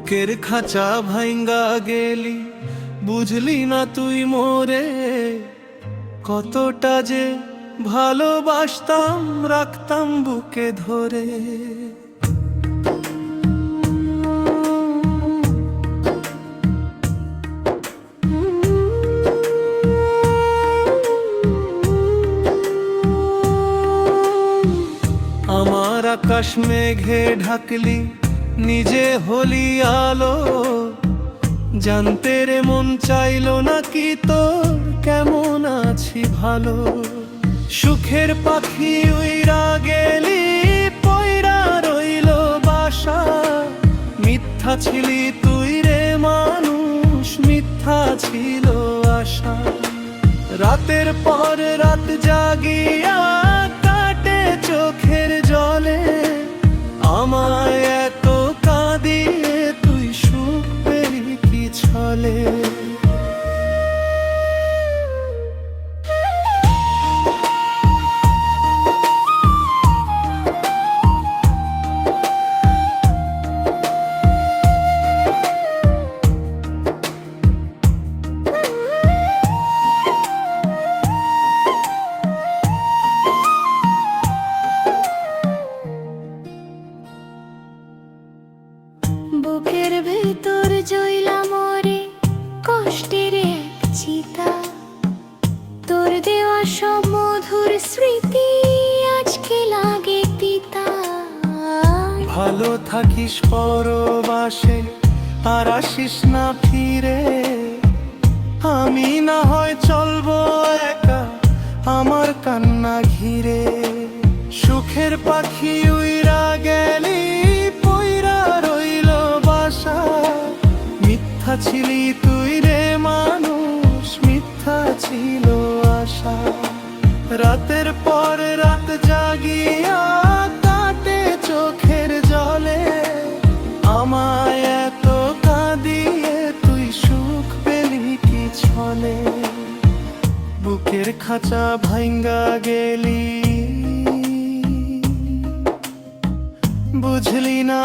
বুকের খাঁচা ভাঙ্গা গেলি, বুঝলি না তুই মোরে কতটা যে ভালোবাসতাম, রাখতাম বুকে ধরে। আমার আকাশ মেঘে ঢাকলি, নিজে হলি আলো, জানতে রে মন চাইলো না কি তোর কেমন আছি ভালো। সুখের পাখি উইরা গেলি, পয়রা রইল বাসা, মিথ্যা ছিলি তুই রে মানুষ, মিথ্যা ছিল আশা। রাতের পর রাত জাগিয়া কাটে চোখের জলে, আমায় এত কাঁদিয়ে তুই সুখ পেলি কি ছলে। বুকের ভেতর জইলা মরে কষ্টের এক চিতা, তোর দেওয়া সব মধুর স্মৃতি আজকে লাগে তিতা। ভালো থাকিস পরবাসে, আর আসিস না ফিরে, আমি না হয় চলবো একা আমার কান্না ঘিরে। সুখের পাখি উইরা গেলি, পয়রা রইল বাসা, মিথ্যা ছিলি তুই রে মানুষ, মিথ্যা ছিল আশা। রাতের পর রাত জাগিয়া কাটে চোখের জলে, আমায় এত কাঁদিয়ে তুই সুখ পেলি কি ছলে। বুকের খাঁচা ভাঙ্গা গেলি, বুঝলি না